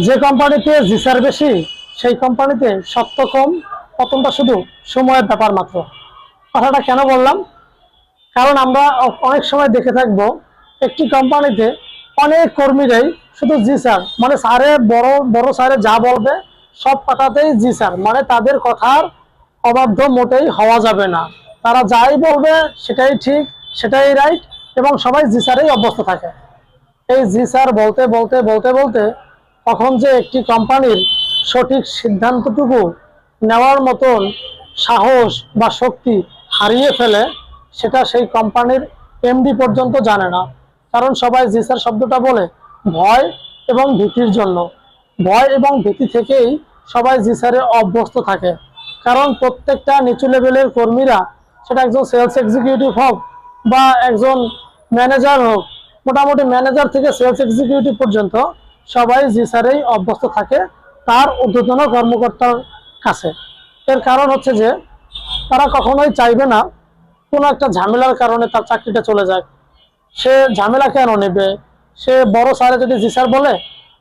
যে কোম্পানিতে জিসার বেশি সেই কোম্পানিতে সত্য কম, পতনটা শুধু সময়ের ব্যাপার মাত্র। কথাটা কেন বললাম? কারণ আমরা অনেক সময় দেখে থাকবো একটি কোম্পানিতে অনেক কর্মীরাই শুধু জি স্যার মানে স্যারে বড় বড় স্যারে যা বলবে সব কথাতেই জি স্যার, মানে তাদের কথার অবাধ্য মোটেই হওয়া যাবে না। তারা যাই বলবে সেটাই ঠিক, সেটাই রাইট, এবং সবাই জি স্যারেই অভ্যস্ত থাকে। এই জি স্যার বলতে বলতে বলতে বলতে কখন যে একটি কোম্পানির সঠিক সিদ্ধান্তটুকু নেওয়ার মতন সাহস বা শক্তি হারিয়ে ফেলে সেটা সেই কোম্পানির এমডি পর্যন্ত জানে না। কারণ সবাই জি স্যার শব্দটা বলে ভয় এবং ভীতির জন্য। ভয় এবং ভীতি থেকেই সবাই জি স্যারে অভ্যস্ত থাকে। কারণ প্রত্যেকটা নিচু লেভেলের কর্মীরা, সেটা একজন সেলস এক্সিকিউটিভ হোক বা একজন ম্যানেজার হোক, মোটামুটি ম্যানেজার থেকে সেলস এক্সিকিউটিভ পর্যন্ত সবাই জি স্যারেই অভ্যস্ত থাকে তার ঊর্ধ্বতন কর্মকর্তার কাছে। এর কারণ হচ্ছে যে তারা কখনোই চাইবে না কোনো একটা ঝামেলার কারণে তার চাকরিটা চলে যায়। সে ঝামেলা কেন নেবে? সে বড় স্যারে যদি জি স্যার বলে,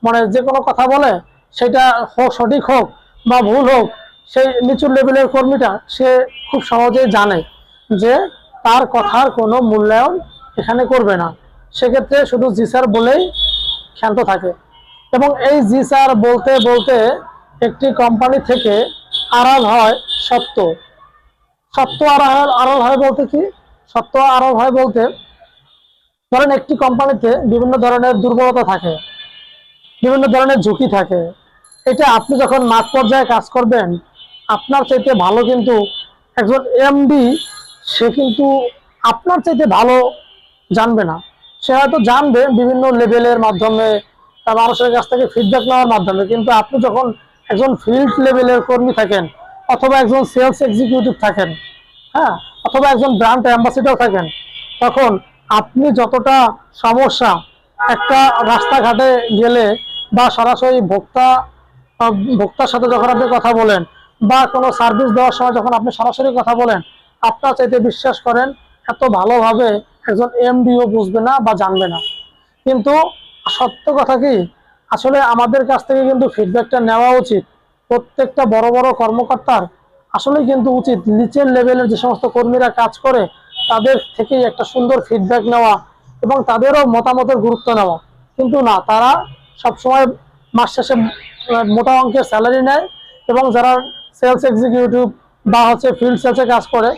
মানে যে কোনো কথা বলে, সেটা হোক সঠিক হোক বা ভুল হোক, সেই নিচু লেভেলের কর্মীটা সে খুব সহজেই জানে যে তার কথার কোনো মূল্যায়ন এখানে করবে না। সেক্ষেত্রে শুধু জি স্যার বলেই ক্ষান্ত থাকে। এবং এই জি স্যার বলতে বলতে একটি কোম্পানি থেকে আড়াল হয় সত্য। সত্য আড়াল আড়াল হয় বলতে কি? সত্য আড়াল হয় বলতে, ধরেন একটি কোম্পানিতে বিভিন্ন ধরনের দুর্বলতা থাকে, বিভিন্ন ধরনের ঝুঁকি থাকে। এটা আপনি যখন মাঠ পর্যায়ে কাজ করবেন, আপনার চাইতে ভালো কিন্তু একজন এমডি সে কিন্তু আপনার চাইতে ভালো জানবে না। সে হয়তো জানবে বিভিন্ন লেভেলের মাধ্যমে, মানুষের কাছ থেকে ফিডব্যাক নেওয়ার মাধ্যমে, কিন্তু আপনি যখন একজন ফিল্ড লেভেলের কর্মী থাকেন অথবা একজন সেলস এক্সিকিউটিভ থাকেন, হ্যাঁ, অথবা একজন ব্র্যান্ড অ্যাম্বাসিডর থাকেন, তখন আপনি যতটা সমস্যা একটা রাস্তাঘাটে গেলে বা সরাসরি ভোক্তার সাথে যখন আপনি কথা বলেন বা কোনো সার্ভিস দেওয়ার সময় যখন আপনি সরাসরি কথা বলেন, আপনার চাইতে বিশ্বাস করেন এত ভালোভাবে একজন এমডিও বুঝবে না বা জানবে না। কিন্তু সত্য কথা কি, আসলে আমাদের কাছ থেকে কিন্তু ফিডব্যাকটা নেওয়া উচিত। প্রত্যেকটা বড় বড় কর্মকর্তার আসলে কিন্তু উচিত নিচের লেভেলের যে সমস্ত কর্মীরা কাজ করে তাদের থেকেই একটা সুন্দর ফিডব্যাক নেওয়া এবং তাদেরও মতামতের গুরুত্ব নেওয়া। কিন্তু না, তারা সবসময় মাস শেষে মোটা অঙ্কের স্যালারি নেয় এবং যারা সেলস এক্সিকিউটিভ বা হচ্ছে ফিল্ড সেলসে কাজ করে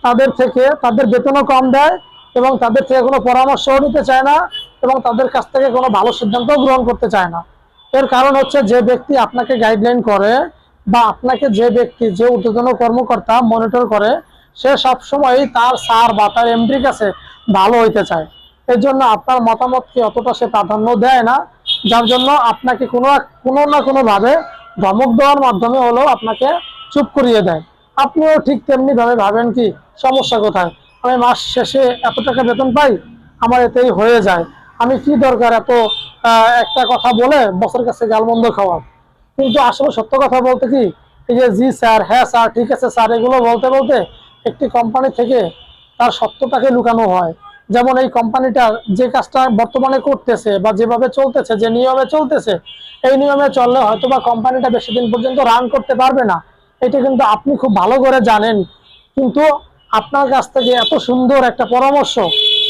তাদের থেকে তাদের বেতনও কম দেয় এবং তাদের থেকে কোনো পরামর্শও নিতে চায় না এবং তাদের কাছ থেকে কোনো ভালো সিদ্ধান্তও গ্রহণ করতে চায় না। এর কারণ হচ্ছে যে ব্যক্তি আপনাকে গাইডলাইন করে বা আপনাকে যে ব্যক্তি, যে ঊর্ধ্বতন কর্মকর্তা মনিটর করে, সে সবসময় তার স্যার বা তার এমডির কাছে ভালো হইতে চায়। এর জন্য আপনার মতামতকে অতটা সে প্রাধান্য দেয় না, যার জন্য আপনাকে কোনো না কোনোভাবে ধমক দেওয়ার মাধ্যমে হলেও আপনাকে চুপ করিয়ে দেয়। আপনিও ঠিক তেমনি ভাবে ভাবেন কি সমস্যা কোথায়, আমি মাস শেষে এত টাকা বেতন পাই, আমার এতেই হয়ে যায়, আমি কি দরকার এত একটা কথা বলে বসের কাছে গালমন্দ খাওয়ার। কিন্তু আসলে সত্য কথা বলতে কি, এই যে জি স্যার, হ্যাঁ স্যার, ঠিক আছে স্যার, এগুলো বলতে বলতে একটি কোম্পানি থেকে তার সত্যটাকে লুকানো হয়। যেমন এই কোম্পানিটা যে কাজটা বর্তমানে করতেছে বা যেভাবে চলতেছে, যে নিয়মে চলতেছে, এই নিয়মে চললে হয়তো বা কোম্পানিটা বেশি দিন পর্যন্ত রান করতে পারবে না। এটা কিন্তু আপনি খুব ভালো করে জানেন। কিন্তু আপনার কাছ থেকে এত সুন্দর একটা পরামর্শ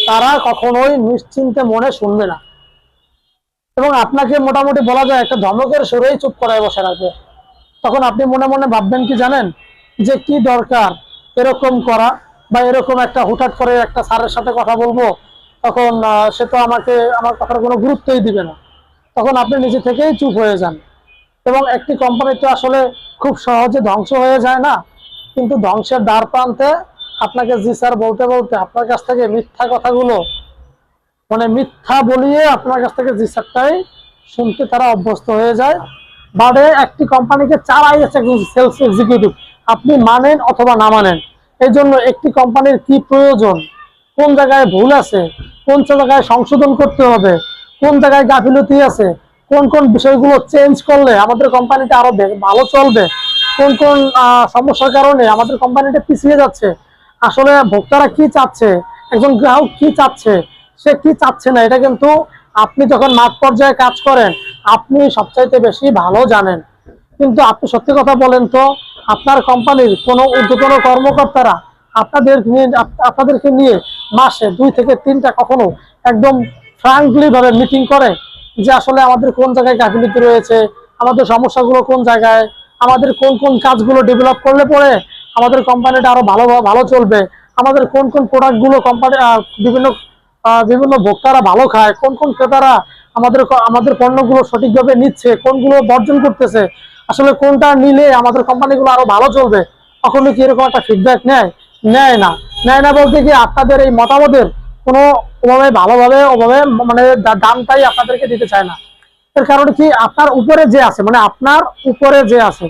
তারা কখনোই নিশ্চিন্তে মনে শুনবে না এবং আপনাকে মোটামুটি বলা যায় একটা ধমকের সুরেই চুপ করায় বসে রাখবে। তখন আপনি মনে মনে ভাববেন কি জানেন, যে কি দরকার এরকম করা বা এরকম একটা হুটহাট করে একটা স্যারের সাথে কথা বলবো, তখন সে তো আমাকে আমার কথার কোনো গুরুত্বই দিবে না। তখন আপনি নিজে থেকেই চুপ হয়ে যান। এবং একটি কোম্পানি তো আসলে খুব সহজে ধ্বংস হয়ে যায় না, কিন্তু ধ্বংসের দ্বার প্রান্তে আপনাকে জি স্যার বলতে বলতে আপনার কাছ থেকে মিথ্যা কথাগুলো, মানে মিথ্যা বলিয়ে আপনার কাছ থেকে জি স্যারটাই শুনতে তারা অভ্যস্ত হয়ে যায়। বাদে একটি কোম্পানিকে চালাইছে একজন সেলস এক্সিকিউটিভ, আপনি মানেন অথবা না মানেন। এই জন্য একটি কোম্পানির কি প্রয়োজন, কোন জায়গায় ভুল আছে, কোন জায়গায় সংশোধন করতে হবে, কোন জায়গায় গাফিলতি আছে, কোন কোন বিষয়গুলো চেঞ্জ করলে আমাদের কোম্পানিটা আরো ভালো চলবে, কোন কোন সমস্যার কারণে আমাদের কোম্পানিটা পিছিয়ে যাচ্ছে, আসলে ভোক্তারা কি চাচ্ছে, একজন গ্রাহক কি চাচ্ছে, সে কি চাচ্ছে না, এটা কিন্তু আপনি যখন মাঠ পর্যায়ে কাজ করেন আপনি সবচাইতে বেশি ভালো জানেন। কিন্তু আপনি সত্যি কথা বলেন তো, আপনার কোম্পানির কোনো ঊর্ধ্বতন কর্মকর্তারা আপনাদেরকে নিয়ে মাসে 2 থেকে 3টা কখনো একদম ফ্রাঙ্কলি ভাবে মিটিং করে যে আসলে আমাদের কোন জায়গায় গাফিলতি রয়েছে, আমাদের সমস্যাগুলো কোন জায়গায়, আমাদের কোন কোন কাজগুলো ডেভেলপ করলে পরে আমাদের কোম্পানিটা আরো ভালো ভালো চলবে, আমাদের কোন কোন প্রোডাক্টগুলো কোম্পানি বিভিন্ন বিভিন্ন ভোক্তারা ভালো খায়, কোন কোন ক্রেতারা আমাদের পণ্যগুলো সঠিকভাবে নিচ্ছে, কোনগুলো বর্জন করতেছে, আসলে কোনটা নিলে আমাদের কোম্পানিগুলো আরো ভালো চলবে, কখনো কি এরকম একটা ফিডব্যাক নেয়? নেয় না। নেয় না বলতে কি আপনাদের এই মতামতের কোনো ভালোভাবে ওভাবে মানে দামটাই আপনাদেরকে দিতে চায় না। এর কারণে কি, আপনার উপরে যে আছে, মানে আপনার উপরে যে আছে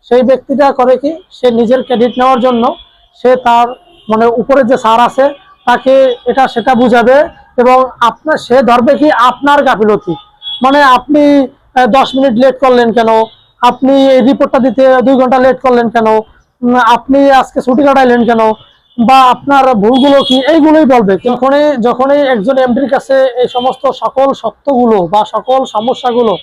সেই ব্যক্তিটা করে কি, সে নিজের ক্রেডিট নেওয়ার জন্য সে তার মানে উপরে যে স্যার আছে তাকে এটা সেটা বুঝাবে, এবং সে ধরবে কি আপনার গাফিলতি। মানে আপনি 10 মিনিট লেট করলেন কেন, আপনি এই রিপোর্টটা দিতে 2 ঘন্টা লেট করলেন কেন, আপনি আজকে ছুটি কাটাইলেন কেন, বা আপনার ভুলগুলো কি, এইগুলোই বলবে। যখনই একজন এমডির কাছে এই সমস্ত সকল সত্যগুলো বা সকল সমস্যাগুলো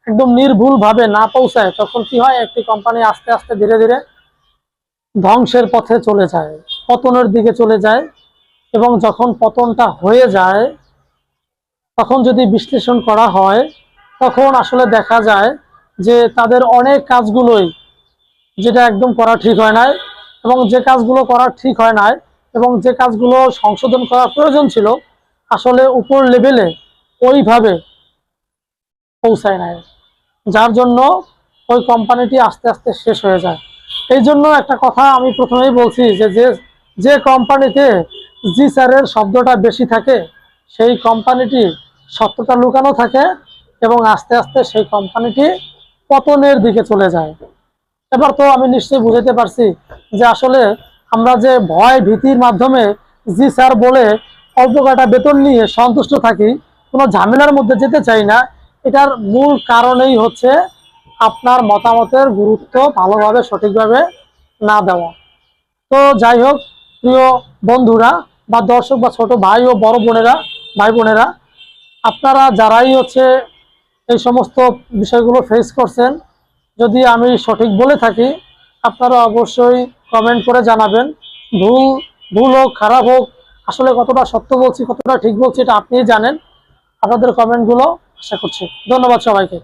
একদম নির্ভুল ভাবে না পৌঁছায়, তখন কি হয়, একটি কোম্পানি আস্তে আস্তে ধীরে ধীরে ধ্বংসের পথে চলে যায়, পতনের দিকে চলে যায়। এবং যখন পতনটা হয়ে যায়, তখন যদি বিশ্লেষণ করা হয়, তখন আসলে দেখা যায় যে তাদের অনেক কাজগুলোই যেটা একদম করা ঠিক হয় নাই, এবং যে কাজগুলো করা ঠিক হয় নাই এবং যে কাজগুলো সংশোধন করার প্রয়োজন ছিল, আসলে উপর লেভেলে ওইভাবে পৌঁছায় নাই, যার জন্য ওই কোম্পানিটি আস্তে আস্তে শেষ হয়ে যায়। এই জন্য একটা কথা আমি প্রথমেই বলছি যে যে কোম্পানিতে জি স্যারের শব্দটা বেশি থাকে সেই কোম্পানিটি সত্যতা লুকানো থাকে, এবং আস্তে আস্তে সেই কোম্পানিটি পতনের দিকে চলে যায়। এবার তো আমি নিশ্চয়ই বুঝাতে পারছি যে আসলে আমরা যে ভয় ভীতির মাধ্যমে জি স্যার বলে অল্প কটা বেতন নিয়ে সন্তুষ্ট থাকি, কোনো ঝামেলার মধ্যে যেতে চাই না, এটার মূল কারণেই হচ্ছে আপনার মতামতের গুরুত্ব ভালোভাবে সঠিকভাবে না দেওয়া। তো যাই হোক, প্রিয় বন্ধুরা বা দর্শক বা ছোট ভাই ও বড় বোনেরা, ভাই বোনেরা, আপনারা যারাই হচ্ছে এই সমস্ত বিষয়গুলো ফেস করছেন, যদি আমি সঠিক বলে থাকি আপনারা অবশ্যই কমেন্ট করে জানাবেন। ভুল ভুল হোক খারাপ হোক, আসলে কতটা সত্য বলছি কতটা ঠিক বলছি এটা আপনিই জানেন। আপনাদের কমেন্টগুলো আশা করছি। ধন্যবাদ সবাইকে।